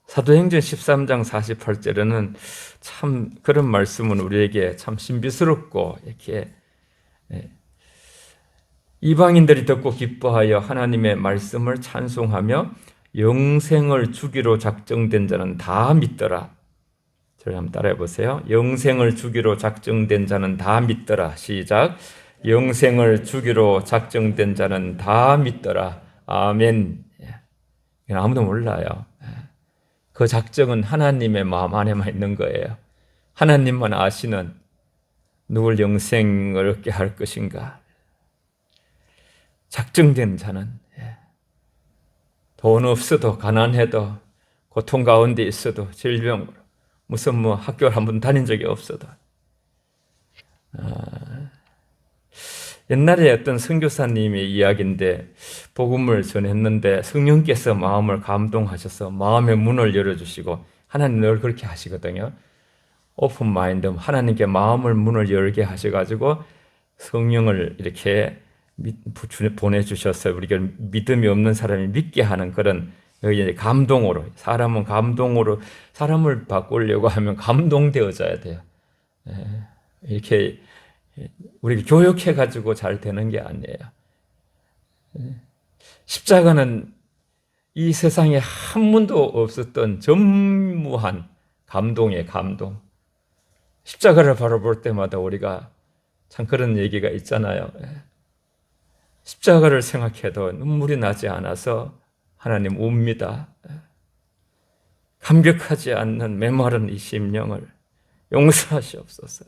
사도행전 13장 48절에는 참 그런 말씀은 우리에게 참 신비스럽고 이렇게 이방인들이 듣고 기뻐하여 하나님의 말씀을 찬송하며 영생을 주기로 작정된 자는 다 믿더라. 저를 한번 따라해 보세요. 영생을 주기로 작정된 자는 다 믿더라. 시작. 영생을 주기로 작정된 자는 다 믿더라. 아멘. 이건 아무도 몰라요. 그 작정은 하나님의 마음 안에만 있는 거예요. 하나님만 아시는 누굴 영생을 얻게 할 것인가. 작정된 자는 돈 없어도 가난해도 고통 가운데 있어도 질병으로 무슨 학교를 한번 다닌 적이 없어도 옛날에 어떤 선교사님의 이야기인데 복음을 전했는데 성령께서 마음을 감동하셔서 마음의 문을 열어주시고 하나님 늘 그렇게 하시거든요. 오픈 마인드, 하나님께 마음을 문을 열게 하셔가지고 성령을 이렇게 보내주셨어요. 우리가 믿음이 없는 사람이 믿게 하는 그런 감동으로, 사람은 감동으로 사람을 바꾸려고 하면 감동되어져야 돼요. 이렇게 우리 교육해가지고 잘 되는 게 아니에요. 십자가는 이 세상에 한 번도 없었던 전무한 감동의 감동. 십자가를 바라볼 때마다 우리가 참 그런 얘기가 있잖아요. 십자가를 생각해도 눈물이 나지 않아서 하나님 웁니다. 감격하지 않는 메마른 이 심령을 용서하시옵소서.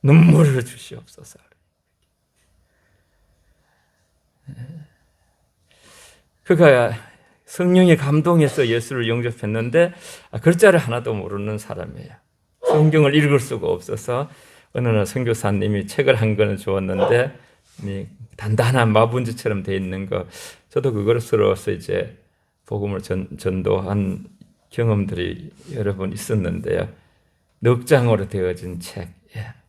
눈물을 주시옵소서. 그가 성령의 감동해서 예수를 영접했는데 글자를 하나도 모르는 사람이에요. 성경을 읽을 수가 없어서 어느 날 선교사님이 책을 한 권을 주었는데 단단한 마분지처럼 돼 있는 거, 저도 그것으로서 이제 복음을 전도한 경험들이 여러 번 있었는데요. 넉 장으로 되어진 책,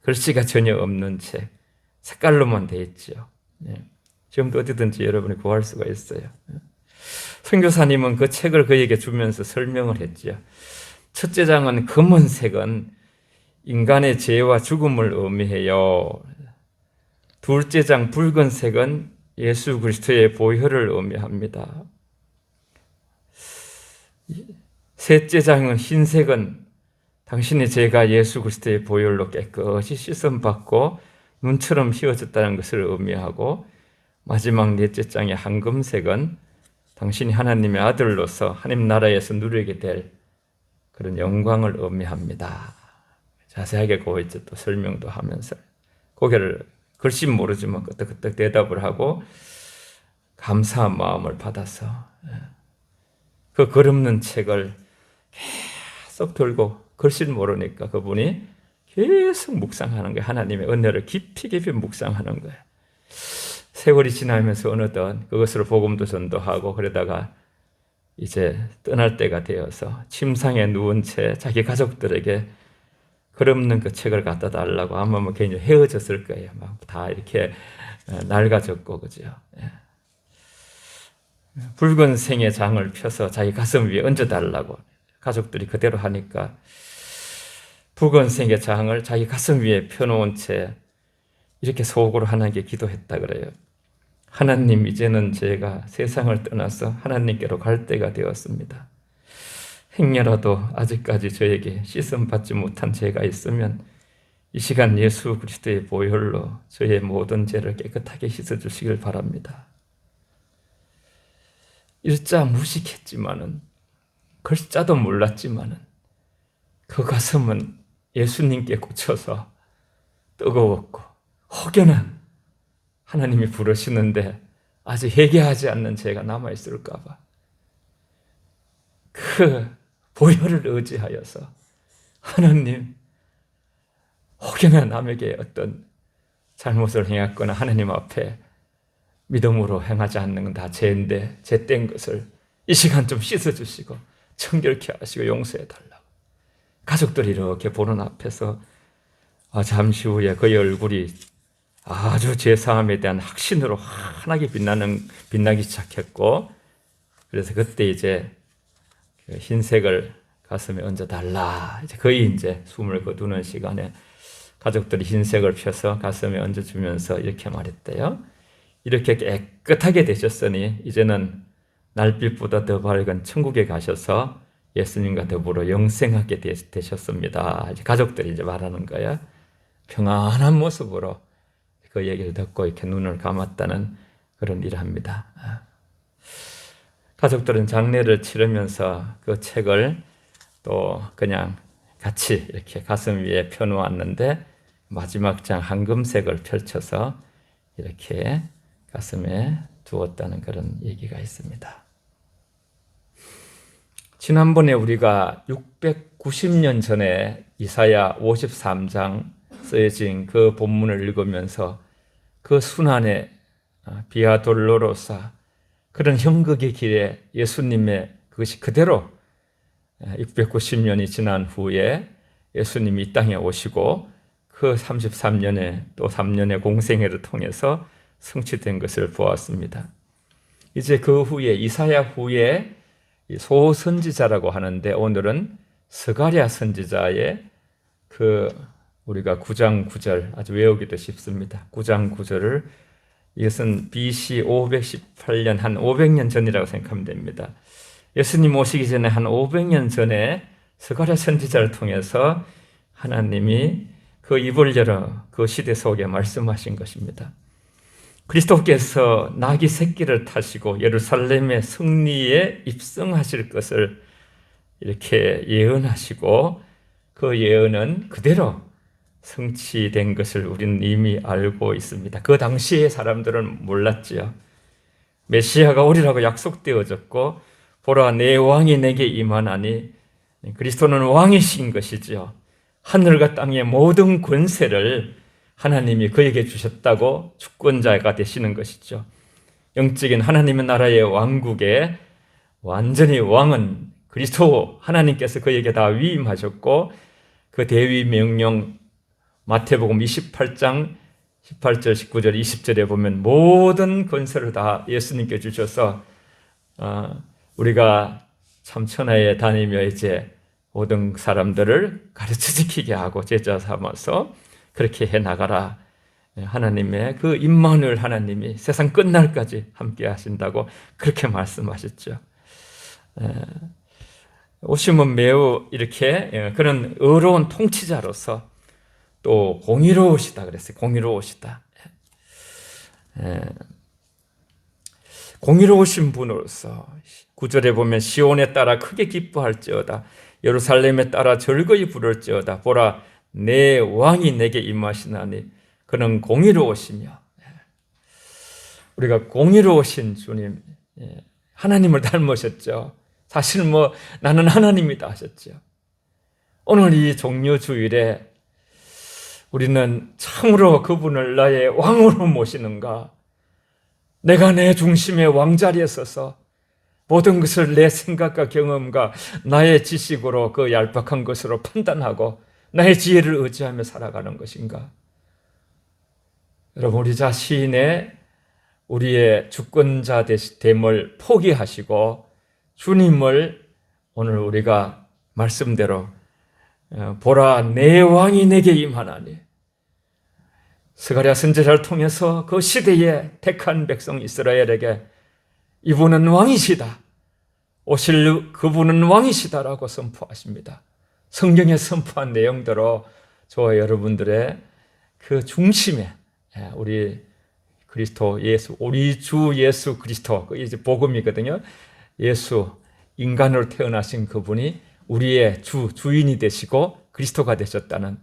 글씨가 전혀 없는 책, 색깔로만 돼 있죠. 지금도 어디든지 여러분이 구할 수가 있어요. 선교사님은 그 책을 그에게 주면서 설명을 했죠. 첫째 장은 검은색은 인간의 죄와 죽음을 의미해요. 둘째 장 붉은색은 예수 그리스도의 보혈을 의미합니다. 셋째 장은 흰색은 당신의 죄가 예수 그리스도의 보혈로 깨끗이 씻음받고 눈처럼 휘어졌다는 것을 의미하고, 마지막 넷째 장의 황금색은 당신이 하나님의 아들로서 하나님 나라에서 누리게 될 그런 영광을 의미합니다. 자세하게 그 또 설명도 하면서 고개를 글씨 모르지만 끄떡끄떡 대답을 하고 감사한 마음을 받아서 그 글없는 책을 계속 들고, 글씨를 모르니까 그분이 계속 묵상하는 거예요. 하나님의 은혜를 깊이 깊이 묵상하는 거예요. 세월이 지나면서 어느덧 그것으로 복음도 전도하고 그러다가 이제 떠날 때가 되어서 침상에 누운 채 자기 가족들에게 글없는 그 책을 갖다 달라고 아마 괜히 헤어졌을 거예요. 막 다 이렇게 낡아졌고, 그죠? 붉은색의 장을 펴서 자기 가슴 위에 얹어달라고 가족들이 그대로 하니까 붉은색의 장을 자기 가슴 위에 펴놓은 채 이렇게 속으로 하나님께 기도했다 그래요. 하나님, 이제는 제가 세상을 떠나서 하나님께로 갈 때가 되었습니다. 행여라도 아직까지 저에게 씻음 받지 못한 죄가 있으면 이 시간 예수 그리스도의 보혈로 저의 모든 죄를 깨끗하게 씻어주시길 바랍니다. 일자 무식했지만은, 글자도 몰랐지만은 그 가슴은 예수님께 꽂혀서 뜨거웠고, 혹여나 하나님이 부르시는데 아직 회개하지 않는 죄가 남아있을까 봐 그 보혈을 의지하여서, 하나님, 혹여나 남에게 어떤 잘못을 행했거나 하나님 앞에 믿음으로 행하지 않는 건 다 죄인데 죄된 것을 이 시간 좀 씻어주시고 청결케 하시고 용서해달라고 가족들이 이렇게 보는 앞에서 잠시 후에 그의 얼굴이 아주 죄사함에 대한 확신으로 환하게 빛나기 시작했고, 그래서 그때 이제 흰색을 가슴에 얹어달라. 거의 이제 숨을 거두는 시간에 가족들이 흰색을 펴서 가슴에 얹어주면서 이렇게 말했대요. 이렇게 깨끗하게 되셨으니 이제는 날빛보다 더 밝은 천국에 가셔서 예수님과 더불어 영생하게 되셨습니다. 이제 가족들이 이제 말하는 거예요. 평안한 모습으로 그 얘기를 듣고 이렇게 눈을 감았다는 그런 일을 합니다. 가족들은 장례를 치르면서 그 책을 또 그냥 같이 이렇게 가슴 위에 펴놓았는데 마지막 장 황금색을 펼쳐서 이렇게 가슴에 두었다는 그런 얘기가 있습니다. 지난번에 우리가 690년 전에 이사야 53장 쓰여진 그 본문을 읽으면서 그 순환의 비아 돌로로사 그런 형극의 길에 예수님의 그것이 그대로 690년이 지난 후에 예수님이 이 땅에 오시고 그 33년의 또 3년의 공생애를 통해서 성취된 것을 보았습니다. 이제 그 후에 이사야 후에 소선지자라고 하는데 오늘은 스가랴 선지자의 그 우리가 9장 9절 아주 외우기도 쉽습니다. 9장 9절을 이것은 BC 518년 한 500년 전이라고 생각하면 됩니다. 예수님 오시기 전에 한 500년 전에 스가랴 선지자를 통해서 하나님이 그 입을 열어 그 시대 속에 말씀하신 것입니다. 그리스도께서 나귀 새끼를 타시고 예루살렘의 승리에 입성하실 것을 이렇게 예언하시고 그 예언은 그대로 성취된 것을 우리는 이미 알고 있습니다. 그 당시의 사람들은 몰랐지요. 메시아가 오리라고 약속되어졌고 보라 내 왕이 내게 임하나니 그리스도는 왕이신 것이지요. 하늘과 땅의 모든 권세를 하나님이 그에게 주셨다고 주권자가 되시는 것이죠. 영적인 하나님의 나라의 왕국에 완전히 왕은 그리스도 하나님께서 그에게 다 위임하셨고 그 대위 명령 마태복음 28장 18절 19절 20절에 보면 모든 권세를 다 예수님께 주셔서 우리가 참천하에 다니며 이제 모든 사람들을 가르쳐 지키게 하고 제자 삼아서 그렇게 해나가라. 하나님의 그 임마누엘 하나님이 세상 끝날까지 함께 하신다고 그렇게 말씀하셨죠. 오시면 매우 이렇게 그런 의로운 통치자로서 또 공의로우시다 그랬어요. 공의로우시다. 공의로우신 분으로서 9절에 보면 시온에 따라 크게 기뻐할지어다 예루살렘에 따라 즐거이 부를지어다 보라 내 왕이 내게 임하시나니 그는 공의로우시며 우리가 공의로우신 주님 하나님을 닮으셨죠. 사실 나는 하나님이다 하셨죠. 오늘 이 종료주일에 우리는 참으로 그분을 나의 왕으로 모시는가? 내가 내 중심의 왕자리에 서서 모든 것을 내 생각과 경험과 나의 지식으로 그 얄팍한 것으로 판단하고 나의 지혜를 의지하며 살아가는 것인가? 여러분 우리 자신의 우리의 주권자 됨을 포기하시고 주님을 오늘 우리가 말씀대로 보라 내 왕이 내게 임하나니 스가랴 선지자를 통해서 그 시대에 택한 백성 이스라엘에게 이분은 왕이시다. 오실 그분은 왕이시다라고 선포하십니다. 성경에 선포한 내용대로 저와 여러분들의 그 중심에 우리 그리스도 예수, 우리 주 예수 그리스도, 그 이제 복음이거든요. 예수, 인간으로 태어나신 그분이 우리의 주인이 되시고 그리스도가 되셨다는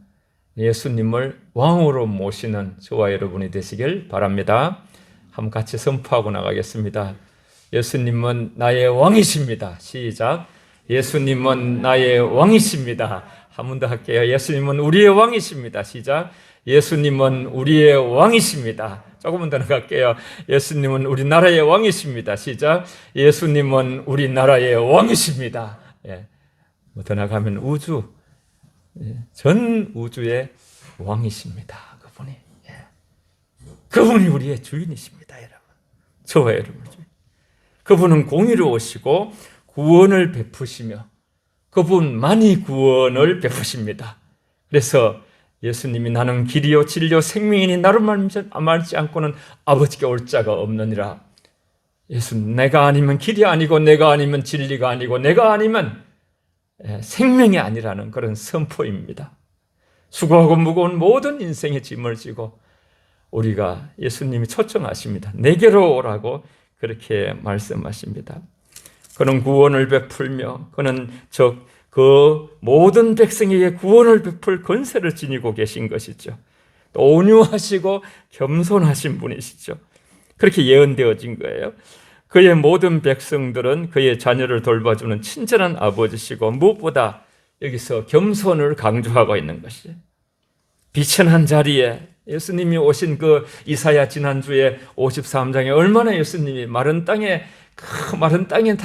예수님을 왕으로 모시는 저와 여러분이 되시길 바랍니다. 한번 같이 선포하고 나가겠습니다. 예수님은 나의 왕이십니다. 시작. 예수님은 나의 왕이십니다. 한 번 더 할게요. 예수님은 우리의 왕이십니다. 시작. 예수님은 우리의 왕이십니다. 조금만 더 나갈게요. 예수님은 우리나라의 왕이십니다. 시작. 예수님은 우리나라의 왕이십니다. 더 나가면 우주, 전 우주의 왕이십니다. 그분이. 그분이 우리의 주인이십니다. 여러분. 저와 여러분 주인. 그분은 공의로우시고 구원을 베푸시며 그분만이 구원을 베푸십니다. 그래서 예수님이 나는 길이요 진리요 생명이니 나를 말지 않고는 아버지께 올 자가 없느니라. 예수님, 내가 아니면 길이 아니고 내가 아니면 진리가 아니고 내가 아니면 생명이 아니라는 그런 선포입니다. 수고하고 무거운 모든 인생의 짐을 지고 우리가 예수님이 초청하십니다. 내게로 오라고 그렇게 말씀하십니다. 그는 구원을 베풀며 그는 그 모든 백성에게 구원을 베풀 권세를 지니고 계신 것이죠. 또 온유하시고 겸손하신 분이시죠. 그렇게 예언되어진 거예요. 그의 모든 백성들은 그의 자녀를 돌봐주는 친절한 아버지시고 무엇보다 여기서 겸손을 강조하고 있는 것이죠. 비천한 자리에 예수님이 오신 그 이사야 지난주에 53장에 얼마나 예수님이 마른 땅에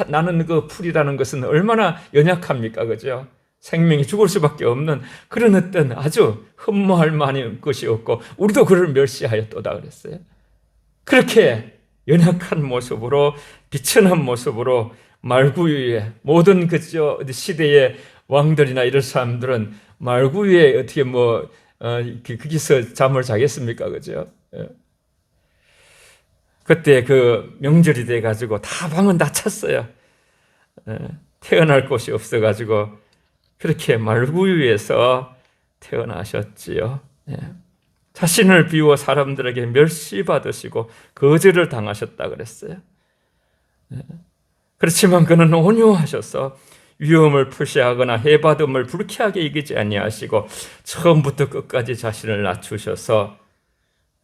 나는 그 풀이라는 것은 얼마나 연약합니까? 그죠? 생명이 죽을 수밖에 없는 그런 어떤 아주 흠모할 만한 것이 없고 우리도 그를 멸시하였도다 그랬어요. 그렇게 연약한 모습으로 비천한 모습으로 말구 위에 모든 그저 시대의 왕들이나 이런 사람들은 말구 위에 어떻게 거기서 잠을 자겠습니까? 그죠? 그때 그 명절이 돼가지고 다 방은 다 찼어요. 태어날 곳이 없어가지고 그렇게 말구 위에서 태어나셨지요. 자신을 비워 사람들에게 멸시받으시고 거절을 당하셨다 그랬어요. 그렇지만 그는 온유하셔서 위험을 푸시하거나 해받음을 불쾌하게 이기지 아니하시고 처음부터 끝까지 자신을 낮추셔서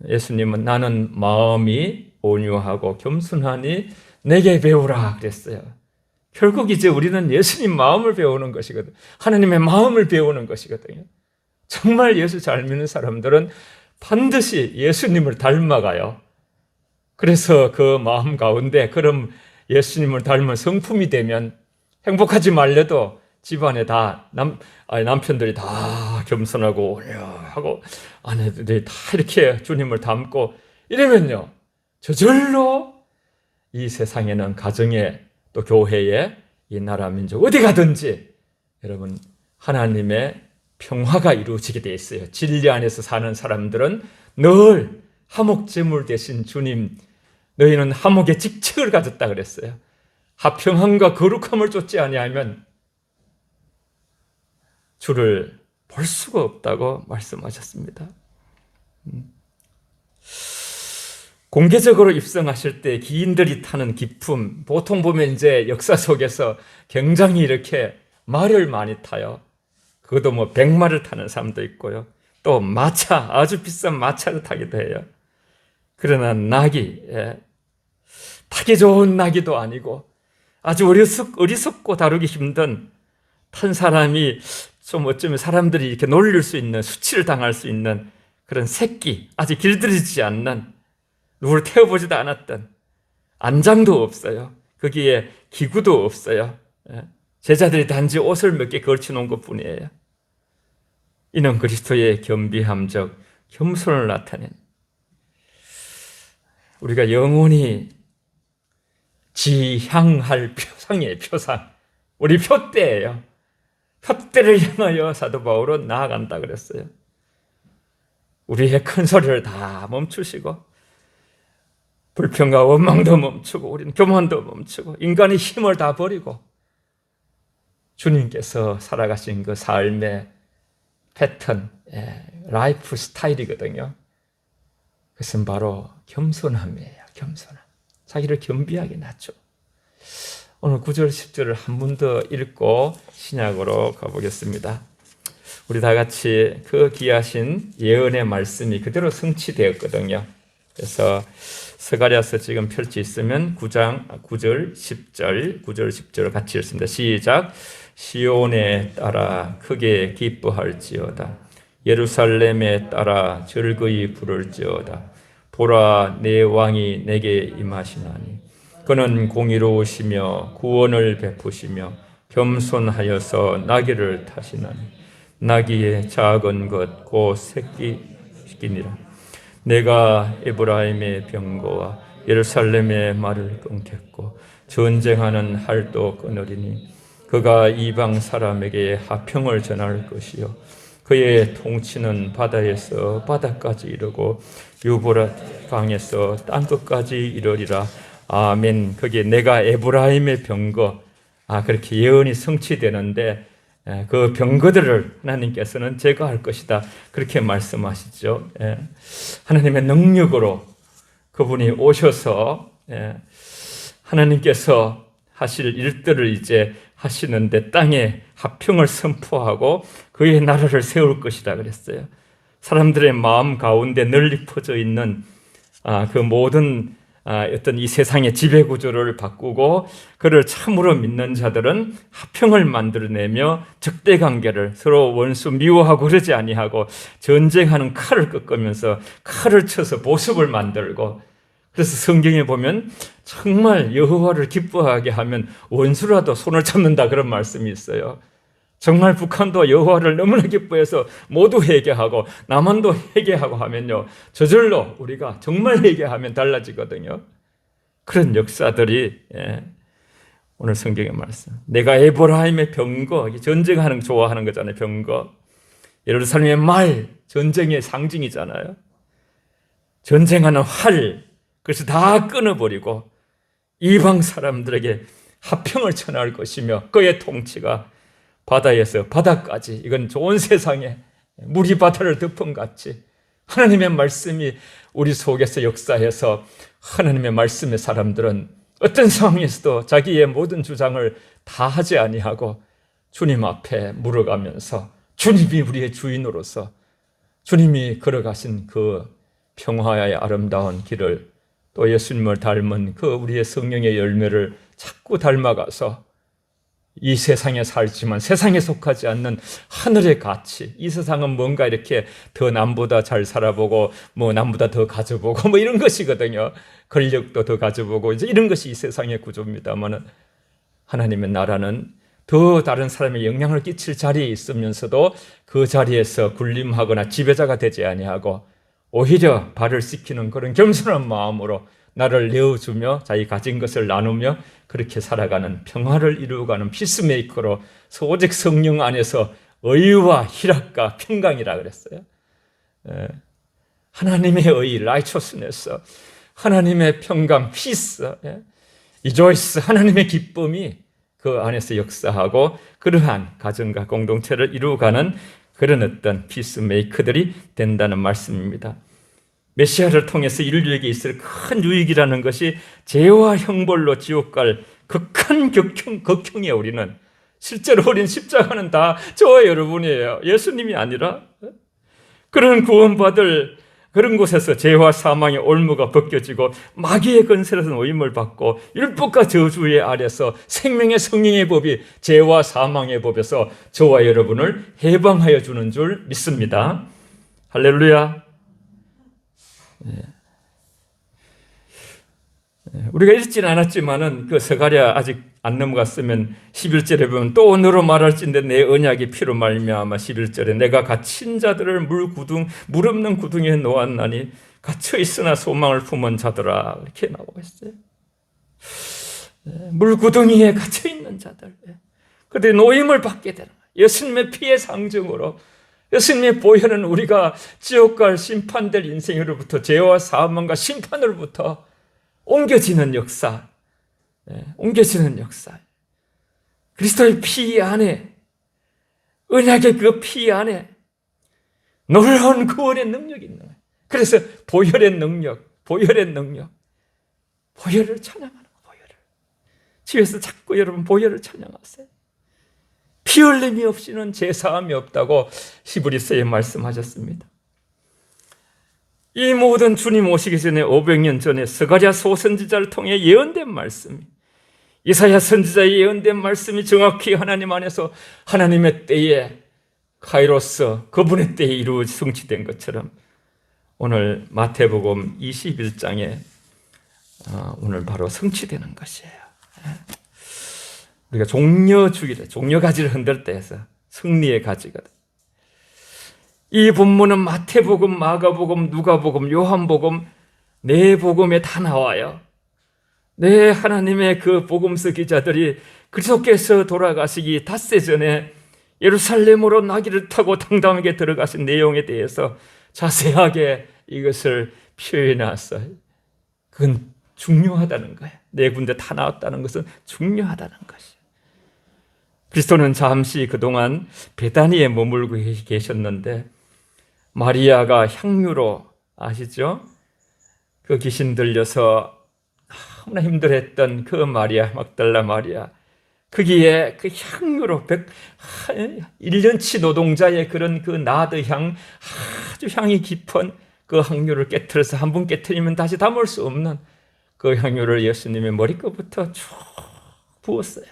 예수님은 나는 마음이 온유하고 겸손하니 내게 배우라 그랬어요. 결국 이제 우리는 예수님 마음을 배우는 것이거든요. 하나님의 마음을 배우는 것이거든요. 정말 예수 잘 믿는 사람들은 반드시 예수님을 닮아가요. 그래서 그 마음 가운데 그럼 예수님을 닮은 성품이 되면 행복하지 말래도 집안에 다 남편들이 다 겸손하고 온유하고 아내들이 다 이렇게 주님을 닮고 이러면요 저절로 이 세상에는 가정에 또 교회에 이 나라 민족 어디 가든지 여러분 하나님의 평화가 이루어지게 되어 있어요. 진리 안에서 사는 사람들은 늘 화목제물 대신 주님 너희는 화목의 직책을 가졌다 그랬어요. 화평함과 거룩함을 쫓지 아니하면 주를 볼 수가 없다고 말씀하셨습니다. 공개적으로 입성하실 때 기인들이 타는 기품, 보통 보면 이제 역사 속에서 굉장히 이렇게 말을 많이 타요. 그것도 백마를 타는 사람도 있고요. 또 마차, 아주 비싼 마차를 타기도 해요. 그러나 낙이, 타기 좋은 낙이도 아니고 아주 어리석고 다루기 힘든 탄 사람이 좀 어쩌면 사람들이 이렇게 놀릴 수 있는 수치를 당할 수 있는 그런 새끼, 아직 길들이지 않는 누구를 태워보지도 않았던 안장도 없어요. 거기에 기구도 없어요. 제자들이 단지 옷을 몇 개 걸쳐놓은 것뿐이에요. 이는 그리스도의 겸비함적 겸손을 나타낸 우리가 영원히 지향할 표상이에요. 표상. 우리 표대예요. 표대를 향하여 사도 바울은 나아간다 그랬어요. 우리의 큰 소리를 다 멈추시고 불평과 원망도 멈추고 우리는 교만도 멈추고 인간의 힘을 다 버리고 주님께서 살아가신 그 삶의 패턴, 라이프 스타일이거든요. 그것은 바로 겸손함이에요. 겸손함. 자기를 겸비하게 낮춰. 오늘 9절 10절을 한 번 더 읽고 신약으로 가보겠습니다. 우리 다 같이 그 귀하신 예언의 말씀이 그대로 성취되었거든요. 그래서 스가랴서 지금 펼치 있으면 9절 10절 같이 읽습니다. 시작. 시온에 따라 크게 기뻐할지어다. 예루살렘에 따라 즐거이 부를지어다. 보라, 내 왕이 내게 임하시나니 그는 공의로우시며 구원을 베푸시며 겸손하여서 나귀를 타시나니 나귀의 작은 것 곧 새끼니라. 내가 에브라임의 병거와 예루살렘의 말을 끊겠고 전쟁하는 활도 끊으리니 그가 이방 사람에게 화평을 전할 것이요 그의 통치는 바다에서 바다까지 이르고 유브라데 강에서 땅끝까지 이르리라. 아멘. 거기에 내가 에브라임의 병거, 그렇게 예언이 성취되는데 그 병거들을 하나님께서는 제거할 것이다. 그렇게 말씀하시죠. 하나님의 능력으로 그분이 오셔서 하나님께서 하실 일들을 이제 하시는데 땅에 화평을 선포하고 그의 나라를 세울 것이다 그랬어요. 사람들의 마음 가운데 널리 퍼져 있는 그 모든 어떤 이 세상의 지배 구조를 바꾸고 그를 참으로 믿는 자들은 화평을 만들어내며 적대 관계를 서로 원수 미워하고 그러지 아니하고 전쟁하는 칼을 꺾으면서 칼을 쳐서 보습을 만들고, 그래서 성경에 보면 정말 여호와를 기뻐하게 하면 원수라도 손을 잡는다 그런 말씀이 있어요. 정말 북한도 여호와를 너무나 기뻐해서 모두 회개하고 남한도 회개하고 하면요, 저절로 우리가 정말 회개하면 달라지거든요. 그런 역사들이 오늘 성경의 말씀. 내가 에브라임의 병거, 전쟁하는 거 좋아하는 거잖아요. 병거. 예루살렘의 말, 전쟁의 상징이잖아요. 전쟁하는 활, 그래서 다 끊어버리고 이방 사람들에게 화평을 전할 것이며 그의 통치가 바다에서 바다까지, 이건 좋은 세상에 물이 바다를 덮음같이 하나님의 말씀이 우리 속에서 역사해서 하나님의 말씀의 사람들은 어떤 상황에서도 자기의 모든 주장을 다 하지 아니하고 주님 앞에 물어가면서 주님이 우리의 주인으로서 주님이 걸어가신 그 평화의 아름다운 길을, 또 예수님을 닮은 그 우리의 성령의 열매를 자꾸 닮아가서 이 세상에 살지만 세상에 속하지 않는 하늘의 가치, 이 세상은 뭔가 이렇게 더 남보다 잘 살아보고 뭐 남보다 더 가져보고 뭐 이런 것이거든요. 권력도 더 가져보고 이제 이런 것이 이 세상의 구조입니다만, 하나님의 나라는 더 다른 사람에 영향을 끼칠 자리에 있으면서도 그 자리에서 군림하거나 지배자가 되지 아니하고 오히려 발을 씻기는 그런 겸손한 마음으로 나를 내어주며 자기 가진 것을 나누며 그렇게 살아가는, 평화를 이루어가는 피스메이커로 오직 성령 안에서 의와 희락과 평강이라 그랬어요. 하나님의 의, 라이처스네스, 하나님의 평강, 피스, 리조이스, 하나님의 기쁨이 그 안에서 역사하고 그러한 가정과 공동체를 이루어가는 그런 어떤 피스메이커들이 된다는 말씀입니다. 메시아를 통해서 인류에게 있을 큰 유익이라는 것이 죄와 형벌로 지옥 갈 극한 극형이에요. 우리는 실제로 우리는 십자가는 다 저와 여러분이에요. 예수님이 아니라. 그런 구원받을 그런 곳에서 죄와 사망의 올무가 벗겨지고 마귀의 건설에서 노임을 받고 율법과 저주의 아래서 생명의 성령의 법이 죄와 사망의 법에서 저와 여러분을 해방하여 주는 줄 믿습니다. 할렐루야. 우리가 읽지는 않았지만은 그 스가랴 아직 안 넘어갔으면 11절에 보면 또 너로 말할진대 내 언약의 피로 말미암아 11절에 내가 갇힌 자들을 물 없는 구덩이에 놓았나니 갇혀 있으나 소망을 품은 자들아, 이렇게 나오고 있어요. 물 구덩이에 갇혀 있는 자들, 그런데 노임을 받게 되는 거예요. 예수님의 피의 상징으로 예수님의 보혈은 우리가 지옥 갈 심판될 인생으로부터, 죄와 사망과 심판으로부터 옮겨지는 역사, 옮겨지는 역사. 그리스도의 피 안에, 언약의 그 피 안에 놀라운 구원의 능력이 있는 거예요. 그래서 보혈의 능력, 보혈을 찬양하는 거예요. 보혈을. 집에서 자꾸 여러분 보혈을 찬양하세요. 피 흘림이 없이는 제사함이 없다고 히브리서에 말씀하셨습니다. 이 모든 주님 오시기 전에 500년 전에 스가랴 소선지자를 통해 예언된 말씀이, 이사야 선지자의 예언된 말씀이 정확히 하나님 안에서 하나님의 때에 카이로스, 그분의 때에 이루어져 성취된 것처럼 오늘 마태복음 21장에 오늘 바로 성취되는 것이에요. 우리가 종려주기를, 종려가지를 흔들 때에서 승리의 가지거든. 이 본문은 마태복음, 마가복음, 누가복음, 요한복음 내 복음에 다 나와요. 내 하나님의 그 복음서 기자들이 그리스도께서 돌아가시기 닷새 전에 예루살렘으로 나귀를 타고 당당하게 들어가신 내용에 대해서 자세하게 이것을 표현했어요. 그건 중요하다는 거예요. 네 군데 다 나왔다는 것은 중요하다는 것이에요. 그리스도는 잠시 그동안 베다니에 머물고 계셨는데 마리아가 향유로, 아시죠? 그 귀신 들려서 너무나 힘들었던 그 마리아, 막달라 마리아, 거기에 그 향유로 1년치 노동자의 그런 그 나드 향, 아주 향이 깊은 그 향유를 깨트려서 한 번 깨트리면 다시 담을 수 없는 그 향유를 예수님의 머리끝부터 쭉 부었어요.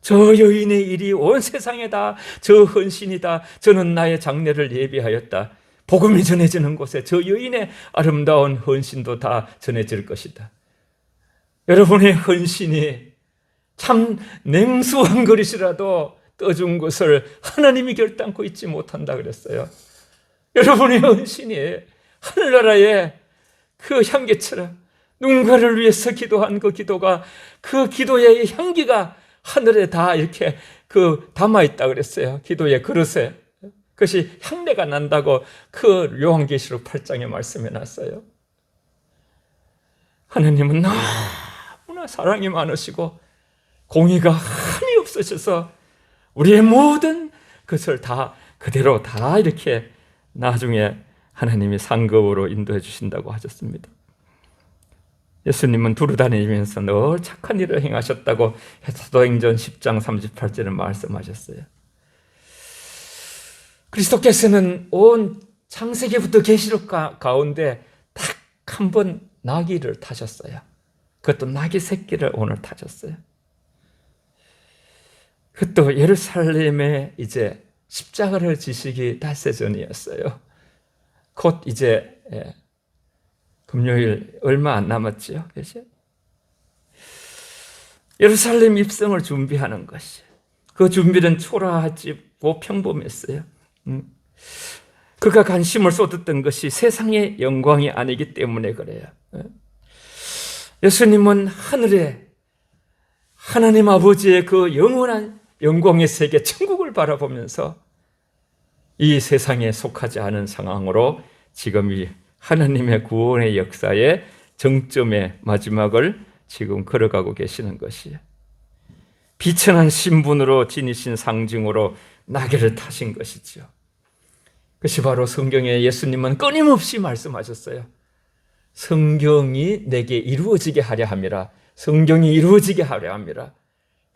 저 여인의 일이 온 세상에다, 저 헌신이다. 저는 나의 장례를 예비하였다. 복음이 전해지는 곳에 저 여인의 아름다운 헌신도 다 전해질 것이다. 여러분의 헌신이 참 냉수 한 그릇이라도 떠준 것을 하나님이 결단코 잊지 못한다 그랬어요. 여러분의 헌신이 하늘나라의 그 향기처럼 누군가를 위해서 기도한 그 기도가, 그 기도의 향기가 하늘에 다 이렇게 그 담아있다 그랬어요. 기도의 그릇에. 그것이 향내가 난다고 그 요한계시록 8장에 말씀해 놨어요. 하나님은 너무나 사랑이 많으시고 공의가 한이 없으셔서 우리의 모든 것을 다 그대로 다 이렇게 나중에 하나님이 상급으로 인도해 주신다고 하셨습니다. 예수님은 두루다니면서 늘 착한 일을 행하셨다고 사도행전 10장 38절에 말씀하셨어요. 그리스도께서는 온 창세기부터 계시록 가운데 딱 한 번 나귀를 타셨어요. 그것도 나귀 새끼를 오늘 타셨어요. 그것도 예루살렘에 이제 십자가를 지시기 닷새 전이었어요. 곧 이제 금요일 얼마 안 남았죠. 그렇죠? 예루살렘 입성을 준비하는 것이, 그 준비는 초라하고 평범했어요. 그가 관심을 쏟았던 것이 세상의 영광이 아니기 때문에 그래요. 예수님은 하늘에 하나님 아버지의 그 영원한 영광의 세계 천국을 바라보면서 이 세상에 속하지 않은 상황으로 지금 이 하나님의 구원의 역사의 정점의 마지막을 지금 걸어가고 계시는 것이에요. 비천한 신분으로 지니신 상징으로 나귀를 타신 것이죠. 그것이 바로 성경에 예수님은 끊임없이 말씀하셨어요. 성경이 내게 이루어지게 하려 함이라. 성경이 이루어지게 하려 함이라.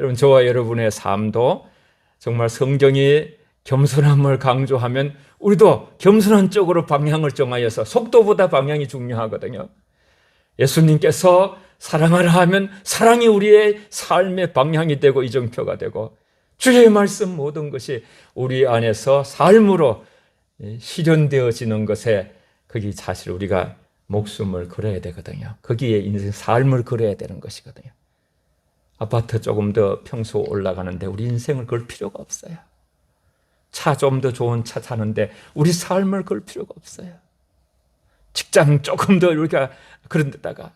여러분, 저와 여러분의 삶도 정말 성경이 겸손함을 강조하면 우리도 겸손한 쪽으로 방향을 정하여서, 속도보다 방향이 중요하거든요. 예수님께서 사랑하라 하면 사랑이 우리의 삶의 방향이 되고 이정표가 되고, 주의 말씀 모든 것이 우리 안에서 삶으로 실현되어지는 것에 거기 사실 우리가 목숨을 걸어야 되거든요. 거기에 인생 삶을 걸어야 되는 것이거든요. 아파트 조금 더 평소 올라가는데 우리 인생을 걸 필요가 없어요. 차 좀 더 좋은 차 사는데 우리 삶을 걸 필요가 없어요. 직장 조금 더 우리가 그런 데다가,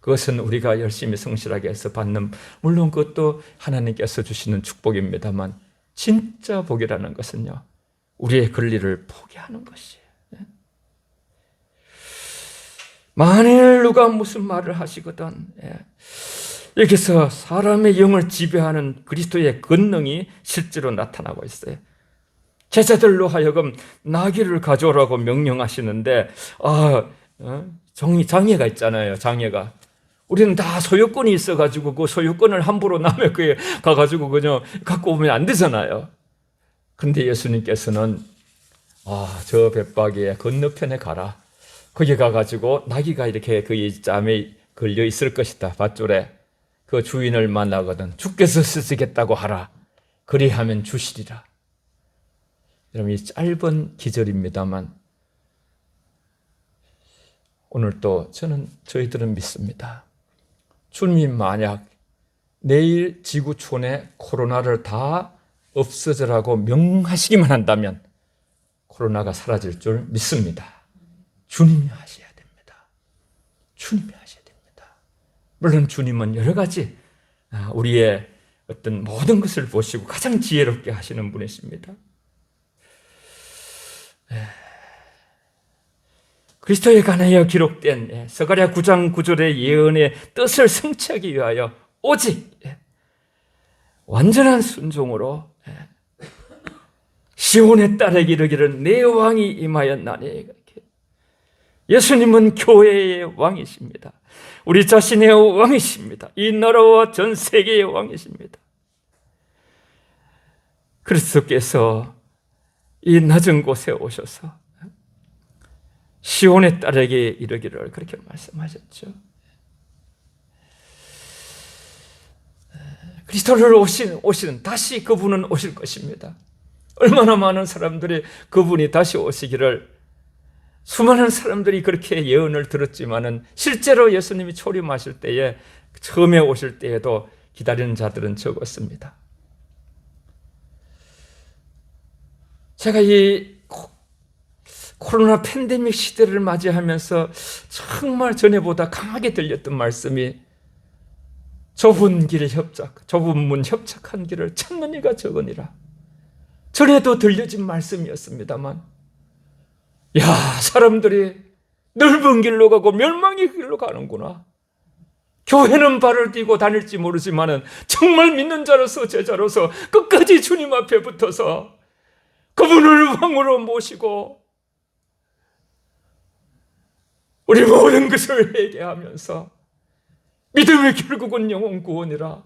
그것은 우리가 열심히 성실하게 해서 받는, 물론 그것도 하나님께서 주시는 축복입니다만, 진짜 복이라는 것은요, 우리의 권리를 포기하는 것이에요. 만일 누가 무슨 말을 하시거든, 여기서 사람의 영을 지배하는 그리스도의 권능이 실제로 나타나고 있어요. 제자들로 하여금 나귀를 가져오라고 명령하시는데, 장애가 있잖아요. 장애가. 우리는 다 소유권이 있어가지고 그 소유권을 함부로 남의 거에 가가지고 그냥 갖고 오면 안 되잖아요. 근데 예수님께서는 저 벳바기에 건너편에 가라. 거기 가가지고 나귀가 이렇게 그 짬에 걸려 있을 것이다. 밧줄에. 그 주인을 만나거든 주께서 쓰시겠다고 하라. 그리하면 주시리라. 여러분, 이 짧은 기절입니다만 오늘 또 저희들은 믿습니다. 주님이 만약 내일 지구촌에 코로나를 다 없어져라고 명하시기만 한다면 코로나가 사라질 줄 믿습니다. 주님이 하셔야 됩니다. 주님이 하셔야 됩니다. 물론 주님은 여러 가지 우리의 어떤 모든 것을 보시고 가장 지혜롭게 하시는 분이십니다. 그리스도에 관하여 기록된 스가랴 9장 9절의 예언의 뜻을 성취하기 위하여 오직 완전한 순종으로 시온의 딸에게 이르기를 내 왕이 임하였나니. 예수님은 교회의 왕이십니다. 우리 자신의 왕이십니다. 이 나라와 전 세계의 왕이십니다. 그리스도께서 이 낮은 곳에 오셔서 시온의 딸에게 이르기를 그렇게 말씀하셨죠. 그리스도를 오시는 다시 그분은 오실 것입니다. 얼마나 많은 사람들이 그분이 다시 오시기를, 수많은 사람들이 그렇게 예언을 들었지만은 실제로 예수님이 초림하실 때에, 처음에 오실 때에도 기다리는 자들은 적었습니다. 제가 이 코로나 팬데믹 시대를 맞이하면서 정말 전에보다 강하게 들렸던 말씀이 좁은 문 협착한 길을 찾는 이가 적으니라. 전에도 들려진 말씀이었습니다만, 사람들이 넓은 길로 가고 멸망의 길로 가는구나. 교회는 발을 띄고 다닐지 모르지만은 정말 믿는 자로서, 제자로서 끝까지 주님 앞에 붙어서 그분을 왕으로 모시고 우리 모든 것을 회개하면서 믿음의 결국은 영혼 구원이라,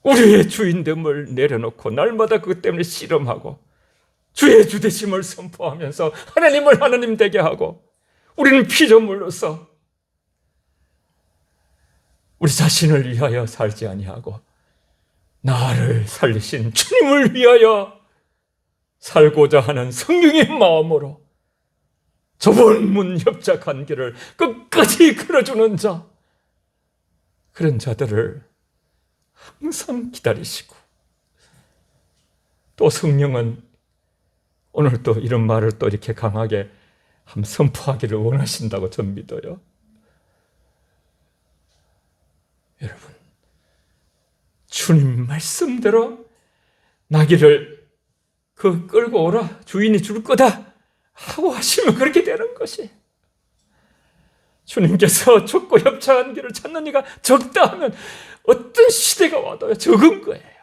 우리의 주인됨을 내려놓고 날마다 그것 때문에 씨름하고 주의 주되심을 선포하면서 하나님을 하나님 되게 하고, 우리는 피조물로서 우리 자신을 위하여 살지 아니하고 나를 살리신 주님을 위하여 살고자 하는 성령의 마음으로 좁은 문 협착한 길을 끝까지 걸어주는 자, 그런 자들을 항상 기다리시고, 또 성령은 오늘 또 이런 말을 또 이렇게 강하게 선포하기를 원하신다고 전 믿어요. 여러분, 주님 말씀대로 나귀를 끌고 오라, 주인이 줄 거다 하고 하시면 그렇게 되는 것이, 주님께서 좁고 협착한 길을 찾는 이가 적다 하면 어떤 시대가 와도 적은 거예요.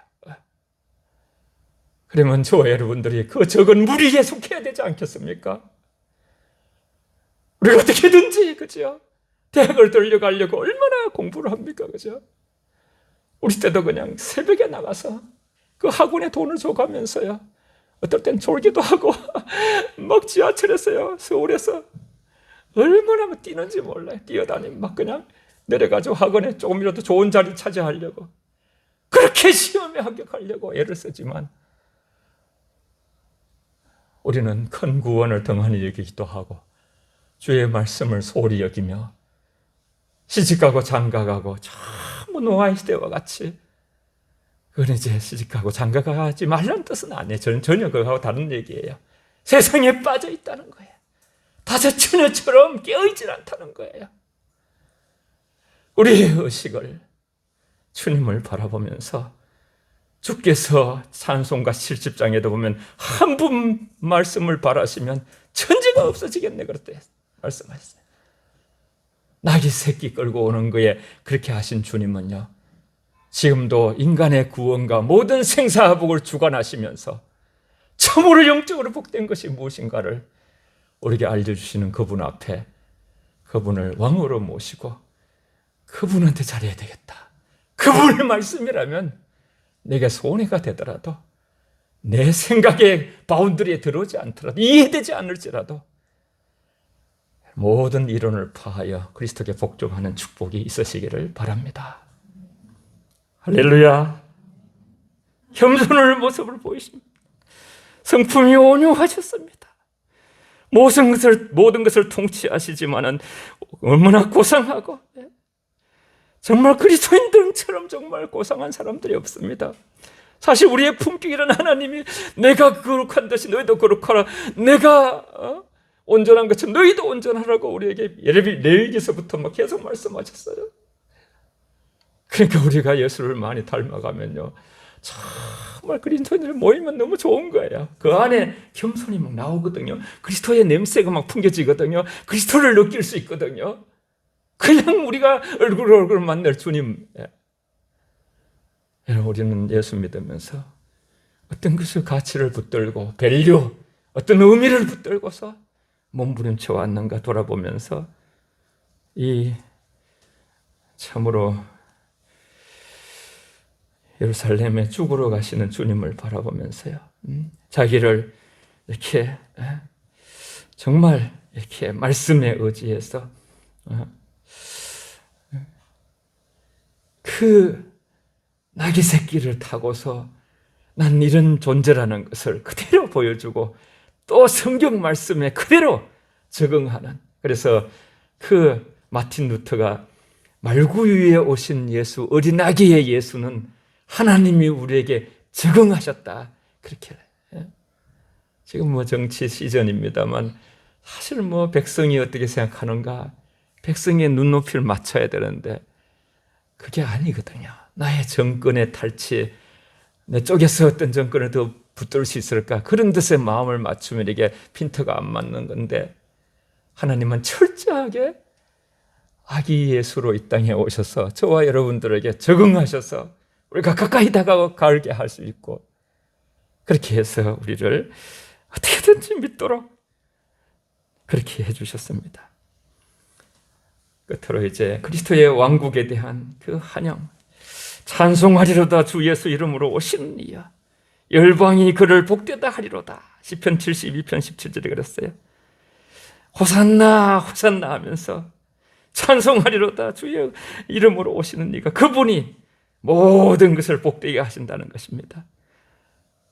그러면 저와 여러분들이 그 적은 무리에 속해야 되지 않겠습니까? 우리가 어떻게든지, 그죠? 대학을 들려가려고 얼마나 공부를 합니까? 그죠? 우리 때도 그냥 새벽에 나가서 그 학원에 돈을 줘가면서요, 어떨 땐 졸기도 하고 막 지하철에서요, 서울에서 얼마나 뛰는지 몰라요. 뛰어다니면 막 그냥 내려가지고 학원에 조금이라도 좋은 자리 차지하려고, 그렇게 시험에 합격하려고 애를 쓰지만, 우리는 큰 구원을 등한히 여기기도 하고 주의 말씀을 소홀히 여기며 시집가고 장가가고 전부 노아의 시대와 같이, 그건 이제 시집가고 장가가지 말라는 뜻은 아니에요. 저는 전혀 그거하고 다른 얘기예요. 세상에 빠져 있다는 거예요. 다자처녀처럼 깨어있질 않다는 거예요. 우리의 의식을 주님을 바라보면서, 주께서 찬송가 7집장에도 보면 한 분 말씀을 바라시면 천지가 없어지겠네 그렇게 말씀하셨어요. 나귀 새끼 끌고 오는 거에 그렇게 하신 주님은요, 지금도 인간의 구원과 모든 생사화복을 주관하시면서 참으로 영적으로 복된 것이 무엇인가를 우리에게 알려주시는 그분 앞에, 그분을 왕으로 모시고 그분한테 잘해야 되겠다. 그분의 말씀이라면 내게 손해가 되더라도, 내 생각의 바운더리에 들어오지 않더라도, 이해되지 않을지라도 모든 이론을 파하여 그리스도께 복종하는 축복이 있으시기를 바랍니다. 할렐루야. 겸손의 모습을 보이십니다. 성품이 온유하셨습니다. 모든 것을 통치하시지만은 얼마나 고상하고, 정말 그리스도인들처럼 정말 고상한 사람들이 없습니다. 사실 우리의 품격이란 하나님이 내가 거룩한 듯이 너희도 거룩하라, 내가 온전한 것처럼 너희도 온전하라고 우리에게 레위기서부터 막 계속 말씀하셨어요. 그러니까 우리가 예수를 많이 닮아가면요, 정말 그리스도인들 모이면 너무 좋은 거예요. 그 안에 겸손이 막 나오거든요. 그리스도의 냄새가 막 풍겨지거든요. 그리스도를 느낄 수 있거든요. 그냥 우리가 얼굴 만날 주님. 여러분, 우리는 예수 믿으면서 어떤 것을 가치를 붙들고 밸류, 어떤 의미를 붙들고서 몸부림쳐 왔는가 돌아보면서 이 참으로 예루살렘에 죽으러 가시는 주님을 바라보면서요, 자기를 이렇게 정말 이렇게 말씀에 의지해서 그 나귀 새끼를 타고서 난 이런 존재라는 것을 그대로 보여주고 또 성경 말씀에 그대로 적응하는, 그래서 그 마틴 루터가 말구 위에 오신 예수, 어린 아기의 예수는 하나님이 우리에게 적응하셨다, 그렇게. 지금 뭐 정치 시즌입니다만 사실 뭐 백성이 어떻게 생각하는가, 백성의 눈높이를 맞춰야 되는데 그게 아니거든요. 나의 정권의 탈취, 내 쪽에서 어떤 정권을 더 붙들 수 있을까, 그런 듯의 마음을 맞추면 이게 핀트가 안 맞는 건데, 하나님은 철저하게 아기 예수로 이 땅에 오셔서 저와 여러분들에게 적응하셔서 우리가 가까이 다가가게 할 수 있고, 그렇게 해서 우리를 어떻게든지 믿도록 그렇게 해주셨습니다. 끝으로 이제 그리스도의 왕국에 대한 그 환영, 찬송하리로다 주 예수 이름으로 오시는 이여, 열방이 그를 복되다 하리로다. 시편 72편 17절에 그랬어요. 호산나 호산나 하면서 찬송하리로다 주의 이름으로 오시는 이가, 그분이 모든 것을 복되게 하신다는 것입니다.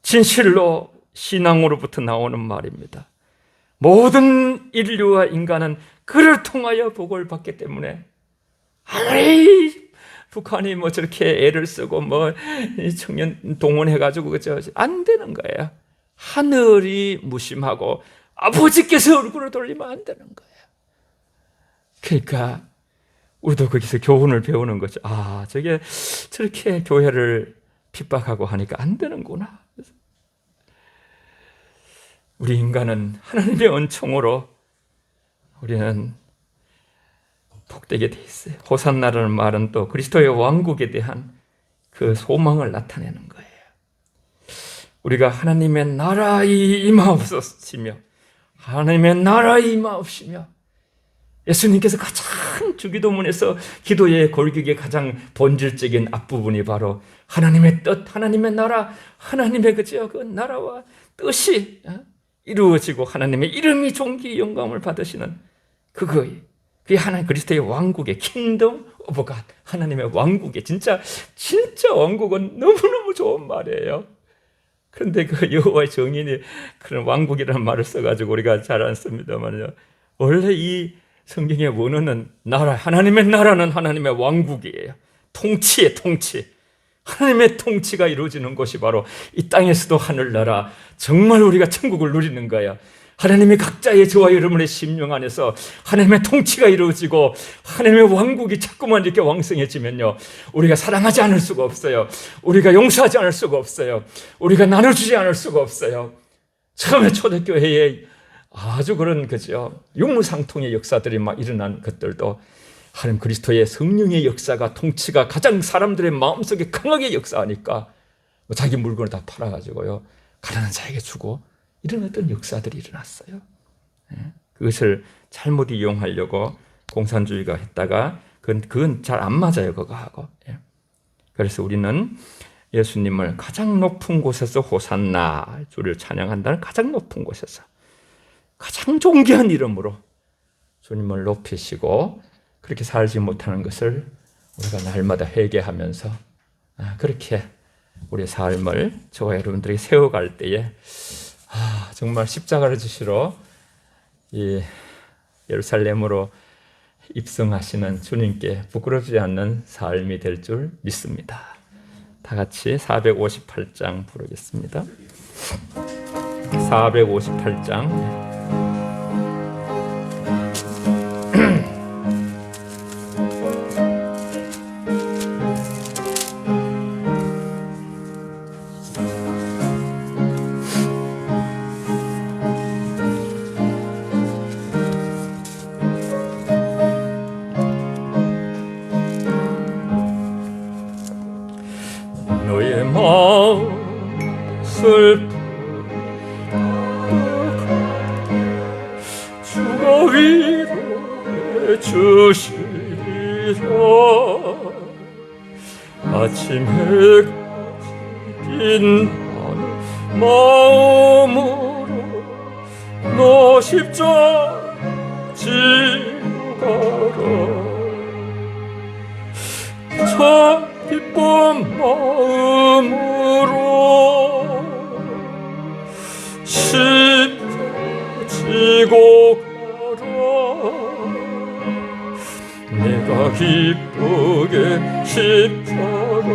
진실로 신앙으로부터 나오는 말입니다. 모든 인류와 인간은 그를 통하여 복을 받기 때문에, 아무리 북한이 뭐 저렇게 애를 쓰고 뭐 청년 동원해가지고 그저 안 되는 거예요. 하늘이 무심하고 아버지께서 얼굴을 돌리면 안 되는 거예요. 그러니까 우리도 거기서 교훈을 배우는 거죠. 아, 저게 저렇게 교회를 핍박하고 하니까 안 되는구나. 우리 인간은 하나님의 은총으로 우리는 복되게 돼 있어요. 호산나라는 말은 또 그리스도의 왕국에 대한 그 소망을 나타내는 거예요. 우리가 하나님의 나라에 임하옵소서시며, 하나님의 나라에 임하옵시며, 예수님께서 가장 주기도문에서 기도의 골격의 가장 본질적인 앞부분이 바로 하나님의 뜻, 하나님의 나라, 하나님의 그 나라와 뜻이 이루어지고 하나님의 이름이 존귀 영광을 받으시는 그거예요. 그게 하나님 그리스도의 왕국의 킹덤 오브 갓, 하나님의 왕국의 진짜 왕국은 너무너무 좋은 말이에요. 그런데 그 여호와의 정인이 그런 왕국이라는 말을 써가지고 우리가 잘 안 씁니다만요, 원래 이 성경의 원어는 나라, 하나님의 나라는 하나님의 왕국이에요. 통치의 통치, 하나님의 통치가 이루어지는 곳이 바로 이 땅에서도 하늘나라, 정말 우리가 천국을 누리는 거야. 하나님이 각자의 저와 여러분의 심령 안에서 하나님의 통치가 이루어지고 하나님의 왕국이 자꾸만 이렇게 왕성해지면요, 우리가 사랑하지 않을 수가 없어요. 우리가 용서하지 않을 수가 없어요. 우리가 나눠주지 않을 수가 없어요. 처음에 초대교회에 아주 그런 유무상통의 역사들이 막 일어난 것들도 하나님 그리스도의 성령의 역사가, 통치가 가장 사람들의 마음속에 강하게 역사하니까 자기 물건을 다 팔아가지고요, 가난한 자에게 주고, 이런 어떤 역사들이 일어났어요. 그것을 잘못 이용하려고 공산주의가 했다가 그건 잘 안 맞아요, 그거하고. 그래서 우리는 예수님을 가장 높은 곳에서 호산나, 주를 찬양한다는 가장 높은 곳에서 가장 존귀한 이름으로 주님을 높이시고, 그렇게 살지 못하는 것을 우리가 날마다 회개하면서 그렇게 우리의 삶을 저와 여러분들이 세워갈 때에 정말 십자가를 지시러 이 예루살렘으로 입성하시는 주님께 부끄럽지 않는 삶이 될 줄 믿습니다. 다 같이 458장 부르겠습니다. 458장. 우리의 마음 슬픔 주가 위로해 주시리라. 아침에 빛나는 마음으로 너 십자가 지고 가라. 참 기쁜 마음으로 십자가 지고 가라. 내가 기쁘게 십자가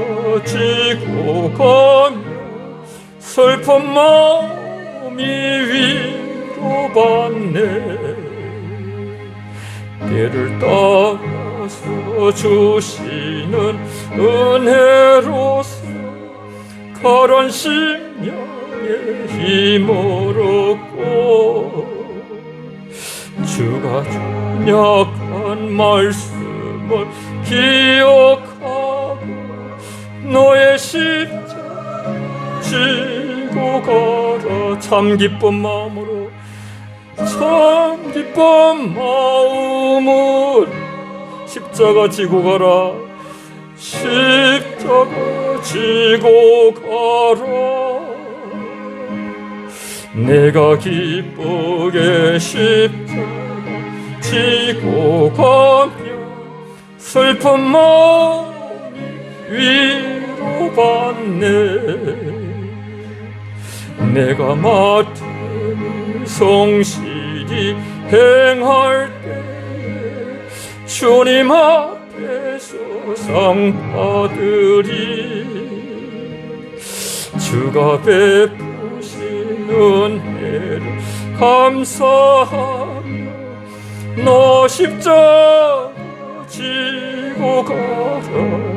지고 가며 슬픈 마음이 위로받네. 때를 따라서 주시는 은혜로서 가란 심령의 힘을 얻고 주가 약한 말씀을 기억하고 너의 십자가 지고 가라. 참 기쁜 마음으로 참 기쁜 마음으로 십자가 지고 가라. 십자가 지고 가라. 내가 기쁘게 십자가 지고 가며 슬픈 마음이 위로받네. 내가 맡은 성실히 행할 때 주님 앞에서 상 받으리. 주가 베푸신 은혜를 감사하며 너 십자가 지고 가라.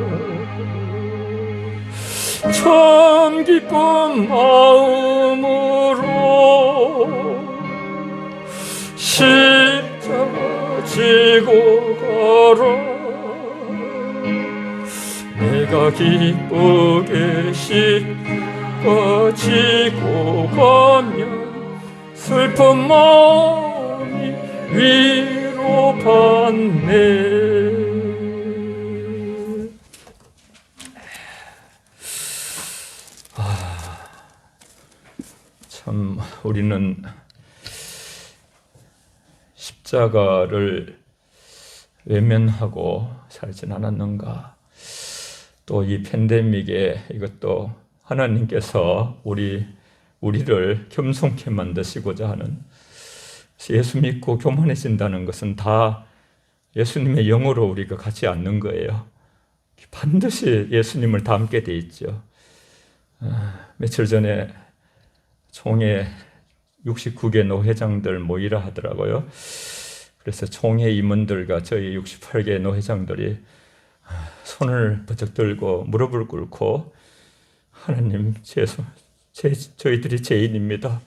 참 기쁜 마음으로 십자가 지고 가라. 내가 기쁘게 십자가 지고 가면 슬픈 마음이 위로받네. 참 우리는 십자가를 외면하고 살진 않았는가. 또 이 팬데믹에 이것도 하나님께서 우리를 겸손케 만드시고자 하는, 예수 믿고 교만해진다는 것은 다 예수님의 영으로 우리가 같이 앉는 거예요. 반드시 예수님을 닮게 돼 있죠. 며칠 전에 총회 69개 노회장들 모이라 하더라고요. 그래서 총회 임원들과 저희 68개 노회장들이 손을 버쩍 들고 무릎을 꿇고 하나님, 저희들이 죄인입니다.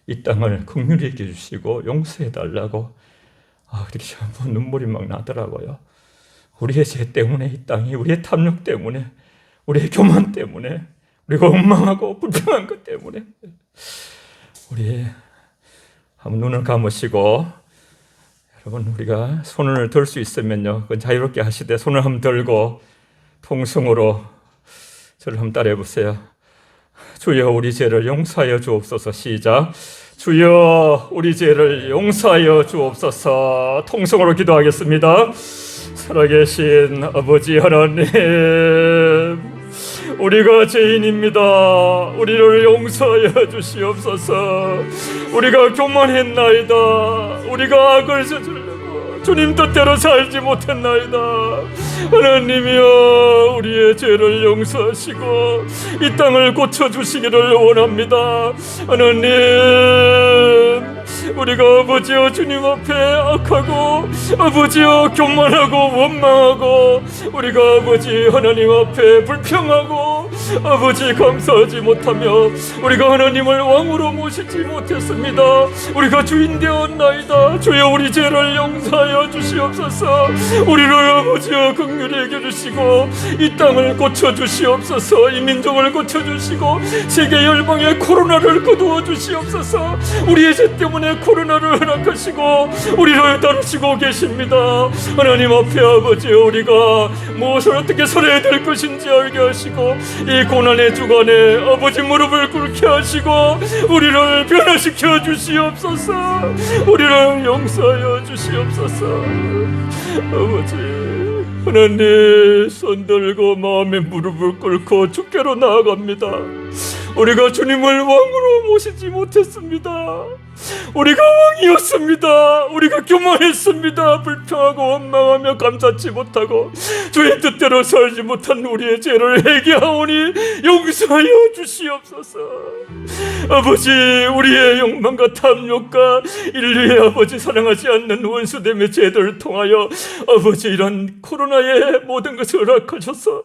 이 땅을 긍휼히 여겨주시고 용서해달라고 그렇게 눈물이 막 나더라고요. 우리의 죄 때문에 이 땅이, 우리의 탐욕 때문에, 우리의 교만 때문에, 우리가 엉망하고 불평한 것 때문에 우리 한번 눈을 감으시고, 여러분 우리가 손을 들 수 있으면요, 그건 자유롭게 하시되 손을 한번 들고 통성으로 저를 한번 따라해 보세요. 주여 우리 죄를 용서하여 주옵소서. 시작. 주여 우리 죄를 용서하여 주옵소서. 통성으로 기도하겠습니다. 살아계신 아버지 하나님, 우리가 죄인입니다. 우리를 용서하여 주시옵소서. 우리가 교만했나이다. 우리가 악을 저지르고 주님 뜻대로 살지 못했나이다. 하나님이여, 우리의 죄를 용서하시고 이 땅을 고쳐주시기를 원합니다. 하나님, 우리가 아버지여 주님 앞에 악하고 아버지여 교만하고 원망하고 우리가 아버지 하나님 앞에 불평하고 아버지 감사하지 못하며 우리가 하나님을 왕으로 모시지 못했습니다. 우리가 주인 되었나이다. 주여 우리 죄를 용서하여 주시옵소서. 우리를 아버지여 긍휼히 여겨주시고 이 땅을 고쳐주시옵소서. 이 민족을 고쳐주시고 세계 열방의 코로나를 거두어 주시옵소서. 우리의 죄 때문에 코로나를 허락하시고 우리를 다루시고 계십니다. 하나님 앞에 아버지여 우리가 무엇을 어떻게 살아야 될 것인지 알게 하시고 이 고난의 주간에 아버지 무릎을 꿇게 하시고 우리를 변화시켜 주시옵소서. 우리를 용서하여 주시옵소서. 아버지 하나님 손 들고 마음의 무릎을 꿇고 주께로 나아갑니다. 우리가 주님을 왕으로 모시지 못했습니다. 우리가 왕이었습니다. 우리가 교만했습니다. 불평하고 원망하며 감사치 못하고 주의 뜻대로 살지 못한 우리의 죄를 회개하오니 용서하여 주시옵소서. 아버지 우리의 욕망과 탐욕과 인류의 아버지 사랑하지 않는 원수됨의 죄들을 통하여 아버지 이런 코로나의 모든 것을 허락하셔서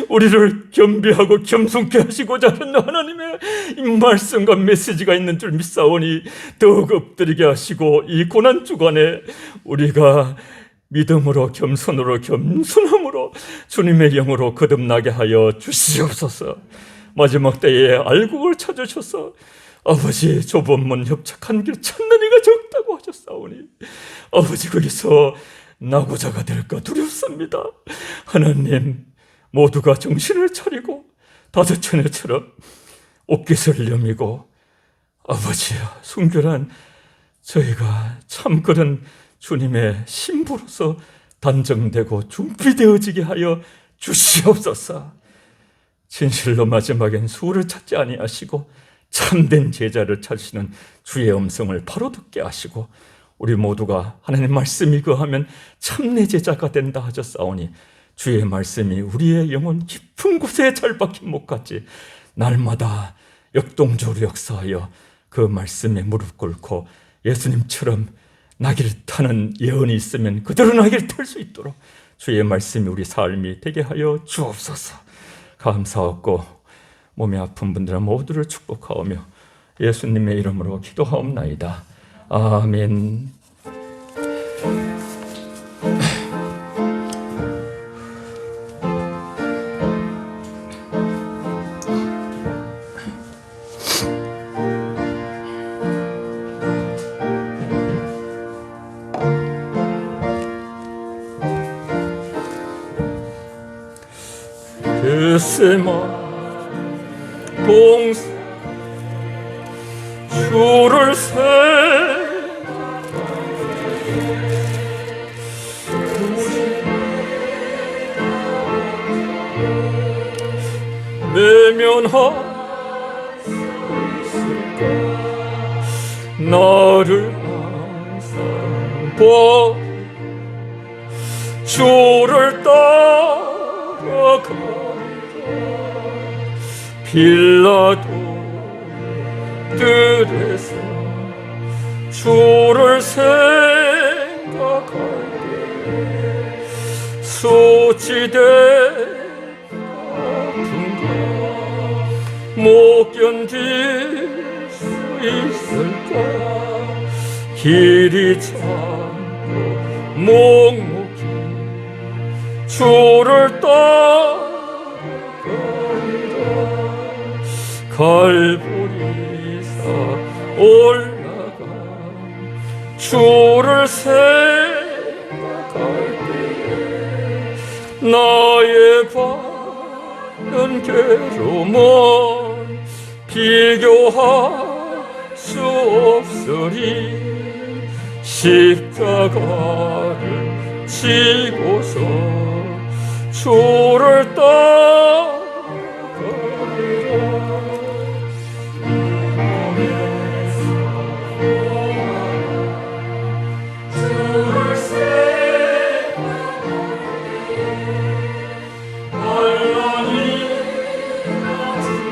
우리를 겸비하고 겸손케 하시고자 하는 하나님의 이 말씀과 메시지가 있는 줄 믿사오니 더욱 엎드리게 하시고 이 고난 주간에 우리가 믿음으로 겸손함으로 주님의 영으로 거듭나게 하여 주시옵소서. 마지막 때에 알곡을 찾으셔서 아버지 좁은 문 협착한 길 찾는 이가 적다고 하셨사오니 아버지 거기서 나고자가 될까 두렵습니다. 하나님 모두가 정신을 차리고 다저천에처럼 옷깃을 여미고 아버지여 순결한 저희가 참 그런 주님의 신부로서 단정되고 준비되어지게 하여 주시옵소서. 진실로 마지막엔 수를 찾지 아니하시고 참된 제자를 찾으시는 주의 음성을 바로 듣게 하시고 우리 모두가 하나님 말씀이 거하면 참내 제자가 된다 하셨사오니 주의 말씀이 우리의 영혼 깊은 곳에 잘 박힌 목같이 날마다 역동적으로 역사하여 그 말씀에 무릎 꿇고 예수님처럼 나귀를 타는 예언이 있으면 그대로 나귀를 탈 수 있도록 주의 말씀이 우리 삶이 되게 하여 주옵소서. 감사하고 몸이 아픈 분들 모두를 축복하오며 예수님의 이름으로 기도하옵나이다. 아멘. 그세마 동산 주를 내면하 나를 항상 봐 주를 따라가 빌라도들에서 주를 생각할 때 소치되 못 견딜 수 있을까 길이 참고 묵묵히 주를 따라간다 갈보리사 올라가 주를 생각할 때 나의 바른 괴로움은 비교할 수 없으리 십자가를 지고서 주를 따라